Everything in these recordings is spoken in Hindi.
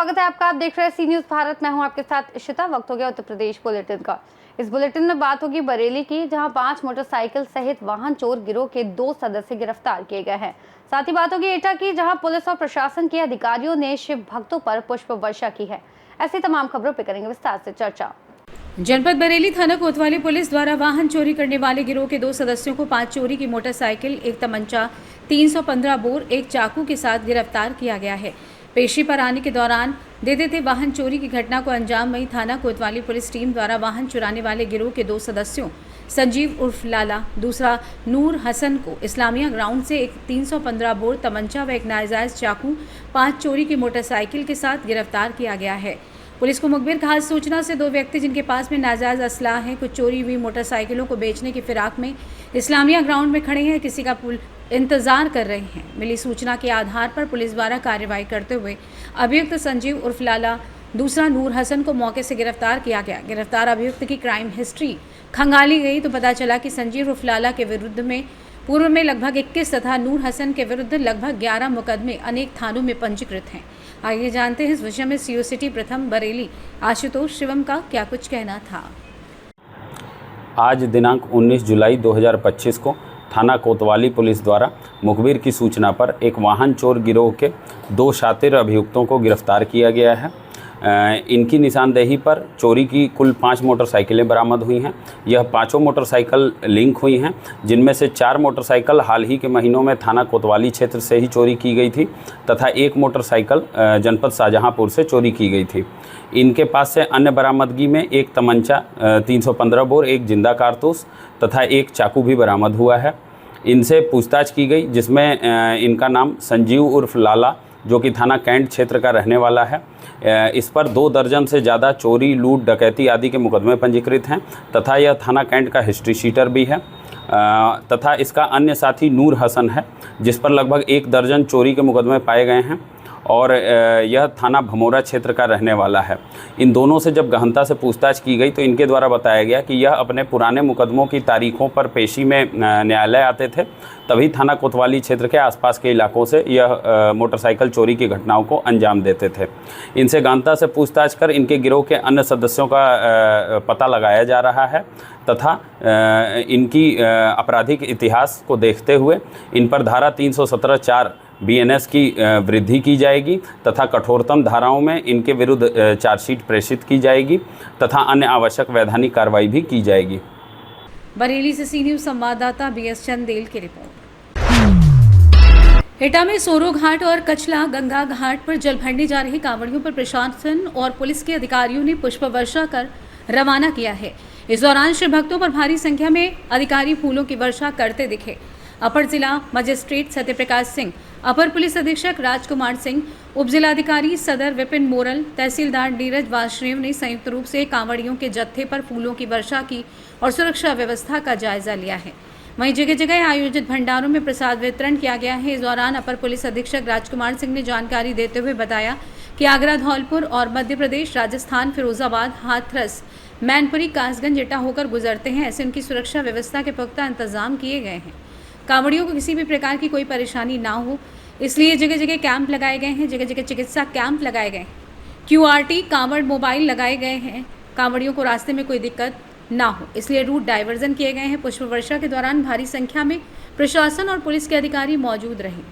स्वागत है आपका। आप देख रहे हैं सी न्यूज़ भारत। मैं हूं आपके साथ इशिता। वक्त हो गया उत्तर प्रदेश बुलेटिन का। इस बुलेटिन में बात होगी बरेली की, जहां 5 मोटरसाइकिल सहित वाहन चोर गिरोह के 2 सदस्य गिरफ्तार किए गए हैं। साथ ही बात होगी एटा की, जहां पुलिस और प्रशासन के अधिकारियों ने शिव भक्तों पर पुष्प वर्षा की है। ऐसी तमाम खबरों पर करेंगे विस्तार से चर्चा। जनपद बरेली थाना कोतवाली पुलिस द्वारा वाहन चोरी करने वाले गिरोह के 2 सदस्यों को 5 चोरी की मोटरसाइकिल, 1 तमंचा, 315 बोर, 1 चाकू के साथ गिरफ्तार किया गया है। पेशी पर आने के दौरान देते वाहन चोरी की घटना को अंजाम वही थाना कोतवाली पुलिस टीम द्वारा वाहन चुराने वाले गिरोह के 2 सदस्यों संजीव उर्फ लाला, दूसरा नूर हसन को इस्लामिया ग्राउंड से एक 315 बोर तमंचा व एक नाजायज चाकू, 5 चोरी की मोटरसाइकिल के साथ गिरफ्तार किया गया है। पुलिस को मुखबिर खास सूचना से 2 व्यक्ति जिनके पास में नाजायज असलाह है, कुछ चोरी हुई मोटरसाइकिलों को बेचने की फिराक में इस्लामिया ग्राउंड में खड़े हैं, किसी का इंतजार कर रहे हैं। मिली सूचना के आधार पर पुलिस द्वारा कार्रवाई करते हुए अभियुक्त संजीव उर्फ लाला, दूसरा नूर हसन को मौके से गिरफ्तार किया गया। गिरफ्तार अभियुक्त की क्राइम हिस्ट्री खंगाली गई तो पता चला कि संजीव उर्फ लाला के विरुद्ध में पूर्व में लगभग 21 तथा नूर हसन के विरुद्ध लगभग 11 मुकदमे अनेक थानों में पंजीकृत हैं। आइए जानते हैं इस विषय में सीओ सिटी प्रथम बरेली आशुतोष शिवम का क्या कुछ कहना था। आज दिनांक 19 जुलाई 2025 को थाना कोतवाली पुलिस द्वारा मुखबिर की सूचना पर एक वाहन चोर गिरोह के 2 शातिर अभियुक्तों को गिरफ्तार किया गया है। इनकी निशानदेही पर चोरी की कुल 5 मोटरसाइकिलें बरामद हुई हैं। यह 5 मोटरसाइकिल लिंक हुई हैं, जिनमें से 4 मोटरसाइकिल हाल ही के महीनों में थाना कोतवाली क्षेत्र से ही चोरी की गई थी तथा 1 मोटरसाइकिल जनपद शाहजहांपुर से चोरी की गई थी। इनके पास से अन्य बरामदगी में 1 तमंचा, 315 बोर, 1 जिंदा कारतूस तथा 1 चाकू भी बरामद हुआ है। इनसे पूछताछ की गई, जिसमें इनका नाम संजीव उर्फ लाला, जो कि थाना कैंट क्षेत्र का रहने वाला है। इस पर 2 दर्जन से ज़्यादा चोरी, लूट, डकैती आदि के मुकदमे पंजीकृत हैं तथा यह थाना कैंट का हिस्ट्री शीटर भी है। तथा इसका अन्य साथी नूर हसन है, जिस पर लगभग 1 दर्जन चोरी के मुकदमे पाए गए हैं और यह थाना भमोरा क्षेत्र का रहने वाला है। इन दोनों से जब गहनता से पूछताछ की गई तो इनके द्वारा बताया गया कि यह अपने पुराने मुकदमों की तारीखों पर पेशी में न्यायालय आते थे, तभी थाना कोतवाली क्षेत्र के आसपास के इलाकों से यह मोटरसाइकिल चोरी की घटनाओं को अंजाम देते थे। इनसे गहनता से पूछताछ कर इनके गिरोह के अन्य सदस्यों का पता लगाया जा रहा है तथा इनकी आपराधिक इतिहास को देखते हुए इन पर धारा 317(4) BNS की वृद्धि की जाएगी तथा कठोरतम धाराओं में इनके विरुद्ध चार्जशीट प्रेषित की जाएगी तथा अन्य आवश्यक वैधानिक कार्रवाई भी की जाएगी। बरेली से सी न्यूज़ संवाददाता BS चंदेल की रिपोर्ट। एटा में सोरो घाट और कचला गंगा घाट पर जल भरने जा रहे कांवड़ियों पर प्रशासन और पुलिस के अधिकारियों ने पुष्प वर्षा कर रवाना किया है। इस दौरान शिव भक्तों पर भारी संख्या में अधिकारी फूलों की वर्षा करते दिखे। अपर जिला मजिस्ट्रेट सत्यप्रकाश सिंह, अपर पुलिस अधीक्षक राजकुमार सिंह, उप जिलाधिकारी सदर विपिन मोरल, तहसीलदार नीरज वासुदेव ने संयुक्त रूप से कांवड़ियों के जत्थे पर फूलों की वर्षा की और सुरक्षा व्यवस्था का जायजा लिया है। वहीं जगह जगह आयोजित भंडारों में प्रसाद वितरण किया गया है। इस दौरान अपर पुलिस अधीक्षक राजकुमार सिंह ने जानकारी देते हुए बताया कि आगरा, धौलपुर और मध्य प्रदेश, राजस्थान, फिरोजाबाद, हाथरस, मैनपुरी, कासगंज, एटा होकर गुजरते हैं। ऐसे उनकी सुरक्षा व्यवस्था के पुख्ता इंतजाम किए गए हैं। कांवड़ियों को किसी भी प्रकार की कोई परेशानी ना हो, इसलिए जगह जगह कैंप लगाए गए हैं। जगह जगह चिकित्सा कैंप लगाए गए हैं। QRT कांवड़ मोबाइल लगाए गए हैं। कांवड़ियों को रास्ते में कोई दिक्कत ना हो, इसलिए रूट डाइवर्जन किए गए हैं। पुष्प वर्षा के दौरान भारी संख्या में प्रशासन और पुलिस के अधिकारी मौजूद रहे।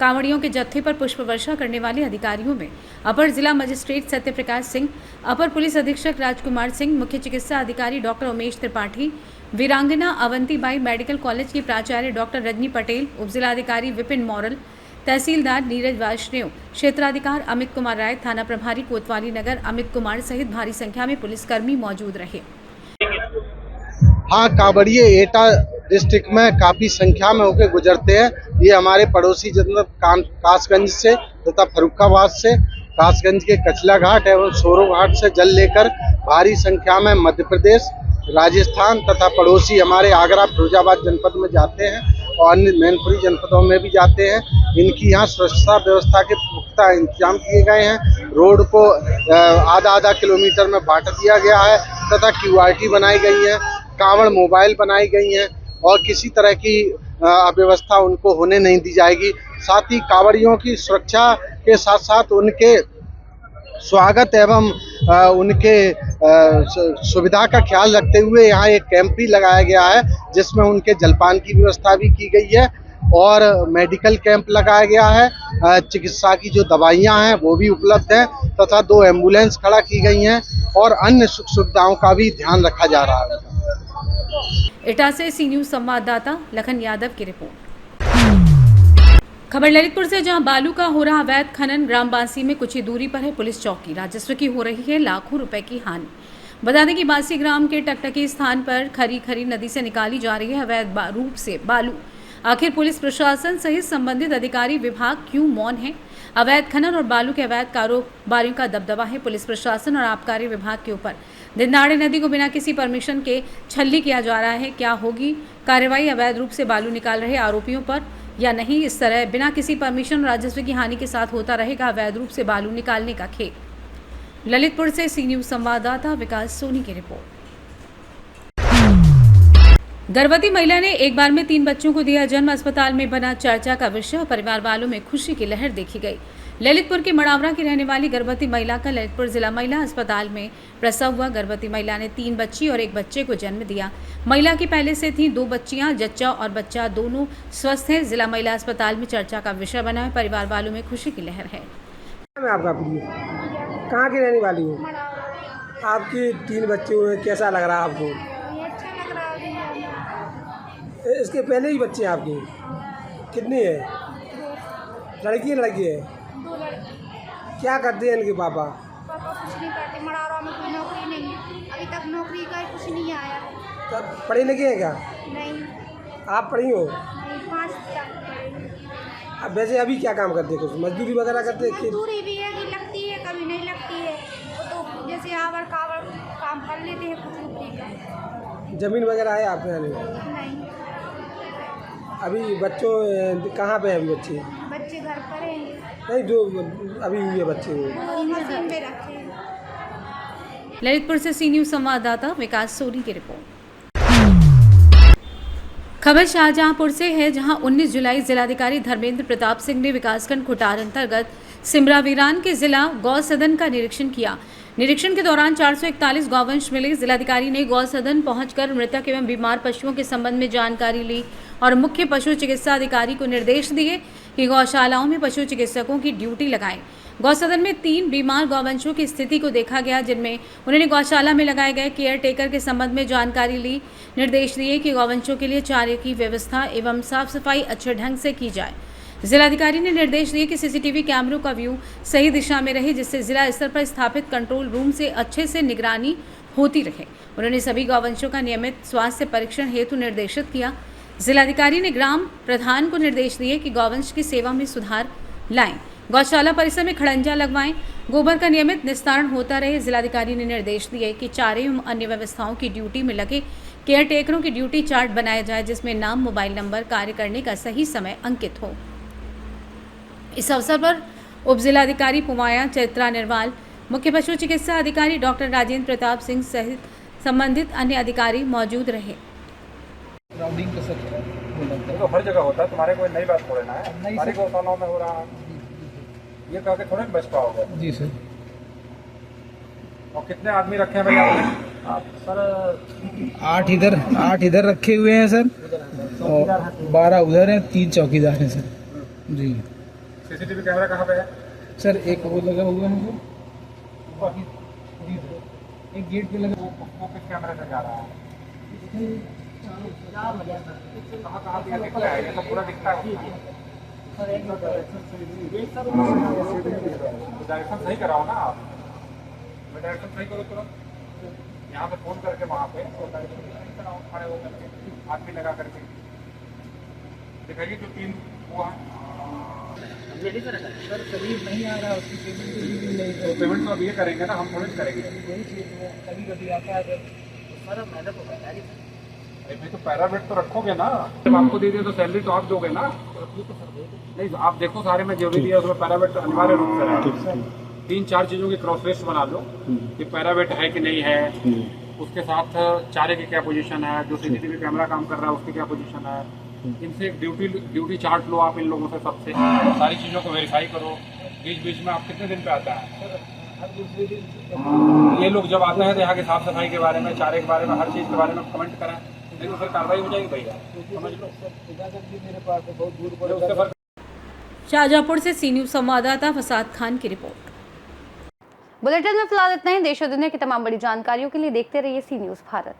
कांवड़ियों के जत्थे पर पुष्प वर्षा करने वाले अधिकारियों में अपर जिला मजिस्ट्रेट सत्यप्रकाश सिंह, अपर पुलिस अधीक्षक राजकुमार सिंह, मुख्य चिकित्सा अधिकारी डॉक्टर उमेश त्रिपाठी, वीरांगना अवंतीबाई मेडिकल कॉलेज की प्राचार्य डॉक्टर रजनी पटेल, उप जिलाधिकारी विपिन मॉरल, तहसीलदार नीरज वासुदेव, क्षेत्राधिकार अमित कुमार राय, थाना प्रभारी कोतवाली नगर अमित कुमार सहित भारी संख्या में पुलिसकर्मी मौजूद रहे। हाँ, कांवड़िये एटा डिस्ट्रिक्ट में काफ़ी संख्या में होकर गुजरते हैं। ये हमारे पड़ोसी जनपद कासगंज से तथा फर्रुखाबाद से, कासगंज के कचला घाट एवं सोरो घाट से जल लेकर भारी संख्या में मध्य प्रदेश, राजस्थान तथा पड़ोसी हमारे आगरा, फिरोजाबाद जनपद में जाते हैं और अन्य मैनपुरी जनपदों में भी जाते हैं। इनकी यहाँ सुरक्षा व्यवस्था के पुख्ता इंतजाम किए गए हैं। रोड को आधा किलोमीटर में बांट दिया गया है तथा QRT बनाई गई है, कांवड़ मोबाइल बनाई गई हैं और किसी तरह की अव्यवस्था उनको होने नहीं दी जाएगी। साथ ही कांवड़ियों की सुरक्षा के साथ साथ उनके स्वागत एवं उनके सुविधा का ख्याल रखते हुए यहाँ एक कैंप भी लगाया गया है, जिसमें उनके जलपान की व्यवस्था भी की गई है और मेडिकल कैंप लगाया गया है। चिकित्सा की जो दवाइयाँ हैं वो भी उपलब्ध हैं तथा 2 एम्बुलेंस खड़ा की गई हैं और अन्य सुख सुविधाओं का भी ध्यान रखा जा रहा है। एटा से सी न्यूज संवाददाता लखन यादव की रिपोर्ट। खबर ललितपुर से, जहां बालू का हो रहा अवैध खनन, ग्रामवासी में कुछ ही दूरी पर है पुलिस चौकी। राजस्व की हो रही है लाखों रुपए की हानि। बता दें कि बासी ग्राम के टकटकी स्थान पर खरी नदी से निकाली जा रही है अवैध रूप से बालू। आखिर पुलिस प्रशासन सहित संबंधित अधिकारी विभाग क्यों मौन है? अवैध खनन और बालू के अवैध कारोबारियों का दबदबा है पुलिस प्रशासन और आबकारी विभाग के ऊपर। दिनदाड़े नदी को बिना किसी परमिशन के छल्ली किया जा रहा है। क्या होगी कार्रवाई अवैध रूप से बालू निकाल रहे आरोपियों पर या नहीं? इस तरह बिना किसी परमिशन और राजस्व की हानि के साथ होता रहेगा अवैध रूप से बालू निकालने का खेल। ललितपुर से सी न्यूज संवाददाता विकास सोनी की रिपोर्ट। गर्भवती महिला ने एक बार में 3 बच्चों को दिया जन्म, अस्पताल में बना चर्चा का विषय और परिवार वालों में खुशी की लहर देखी गई। ललितपुर के मड़ावरा की रहने वाली गर्भवती महिला का ललितपुर जिला महिला अस्पताल में प्रसव हुआ। गर्भवती महिला ने 3 बच्ची और 1 बच्चे को जन्म दिया। महिला की पहले से थी 2 बच्चियां, जच्चा और बच्चा दोनों स्वस्थ हैं। जिला महिला अस्पताल में चर्चा का विषय बना है। परिवार वालों में खुशी की लहर है। आपका कहाँ की रहने वाली हो? आपकी 3 बच्चे हुए, कैसा लग रहा है आपको? इसके पहले ही बच्चे हैं आपके? कितनी है? लड़की है लड़की है? 2 लड़के। क्या करते हैं इनके पापा? पापा कुछ नहीं करते, मड़ावरा में कोई नौकरी नहीं है, अभी तक नौकरी का कुछ नहीं आया। तब पढ़े लिखे हैं क्या? नहीं। आप पढ़ी हो? नहीं, 5 तक पढ़े। अब वैसे अभी क्या काम करते हैं? कुछ मजदूरी वगैरह करते हैं? मजदूरी भी है कि लगती है, कभी नहीं लगती है, तो जैसे आवड़ कावड़ काम कर लेते हैं कुछ रुपये का। जमीन वगैरह है आपके यहाँ? नहीं। अभी बच्चों कहाँ पे हैं बच्चे? बच्चे घर पर हैं। नहीं, जो अभी हुए बच्चे वो मशीन में रखे हैं। ललितपुर से सी न्यूज संवाददाता विकास सोनी की रिपोर्ट। खबर शाहजहांपुर से है, जहां 19 जुलाई जिलाधिकारी धर्मेंद्र प्रताप सिंह ने विकासखंड खुटार अंतर्गत सिमरावीरान के जिला गौ सदन का निरीक्षण किया। निरीक्षण के दौरान 441 गौवंश मिले। जिलाधिकारी ने गौ सदन पहुंचकर मृतक एवं बीमार पशुओं के संबंध में जानकारी ली और मुख्य पशु चिकित्सा अधिकारी को निर्देश दिए कि गौशालाओं में पशु चिकित्सकों की ड्यूटी लगाएं। गौसदन में 3 बीमार गौवंशों की स्थिति को देखा गया, जिनमें उन्होंने गौशाला में लगाए गए केयर टेकर के संबंध में जानकारी ली। निर्देश दिए कि गौवंशों के लिए चारे की व्यवस्था एवं साफ सफाई अच्छे ढंग से की जाए। जिलाधिकारी ने निर्देश दिए कि सीसीटीवी कैमरों का व्यू सही दिशा में रहे, जिससे जिला स्तर पर स्थापित कंट्रोल रूम से अच्छे से निगरानी होती रहे। उन्होंने सभी गौवंशों का नियमित स्वास्थ्य परीक्षण हेतु निर्देशित किया। जिलाधिकारी ने ग्राम प्रधान को निर्देश दिए कि गौवंश की सेवा में सुधार लाएं, गौशाला परिसर में खड़ंजा लगवाएं, गोबर का नियमित निस्तारण होता रहे। जिलाधिकारी ने निर्देश दिए कि चारे एवं अन्य व्यवस्थाओं की ड्यूटी में लगे केयर टेकरों की ड्यूटी चार्ट बनाया जाए, जिसमें नाम, मोबाइल नंबर, कार्य करने का सही समय अंकित हो। इस अवसर पर उप जिलाधिकारी पुमाया चैत्रा निर्वाल, मुख्य पशु चिकित्सा अधिकारी डॉक्टर राजेंद्र प्रताप सिंह सहित संबंधित अन्य अधिकारी मौजूद रहे। तो हर जगह होता है, तुम्हारे कोई नई बात थोड़े ना है, हमारे गौशालाओं में हो रहा है, ये कह के थोड़े बच पाओगे। जी सर। और कितने आदमी रखे हैं भैया आप? सर 8 इधर रखे हुए हैं सर, और 12 उधर हैं, 3 चौकीदार हैं सर। जी। सीसीटीवी कैमरा कहाँ पे है? सर एक वो लगा हुआ है सर, एक गेट पे लगा। वो किस कैमरे से जा रहा है? कहाँ दिखता है? ये सब पूरा दिखता है। डायरेक्शन सही कराओ ना आप, डायरेक्शन सही करो तुरंत यहाँ पे फोन करके वहाँ पे डायरेक्शन सही कराओ, खड़े हो करके आदमी लगा करके दिखाइए जो 3 हुआ है। सर कभी नहीं आ रहा, उसकी पेमेंट नहीं। तो पेमेंट तो अब ये करेंगे ना, हम थोड़े करेंगे। कभी आता है सारा फायदा तो होता है। अरे भाई तो पैरावेट तो रखोगे ना, जब आपको दे दिया तो सैलरी तो आप दोगे ना। नहीं आप देखो सारे में जो भी दिया उसमें पैरावेट अनिवार्य रूप से रहे। 3-4 चीज़ों की क्रॉस लिस्ट बना लो कि पैरावेट है कि नहीं है, उसके साथ चारे की क्या पोजीशन है, जो सीसीटीवी कैमरा काम कर रहा है उसकी क्या पोजीशन है। इनसे एक ड्यूटी चार्ट लो आप इन लोगों से, सबसे सारी चीज़ों को वेरीफाई करो। बीच बीच में आप कितने दिन पे आता है? ये लोग जब आते हैं तो यहाँ की साफ सफाई के बारे में, चारे के बारे में, हर चीज़ के बारे में कमेंट करें, नहीं तो फिर कार्रवाई हो जाएगी भैया, समझ लो। मेरे पास बहुत दूर पर शाहजहाँपुर से सी न्यूज़ संवाददाता फसाद खान की रिपोर्ट। बुलेटिन में फिलहाल इतना ही। देश और दुनिया की तमाम बड़ी जानकारियों के लिए देखते रहिए सी न्यूज़ भारत।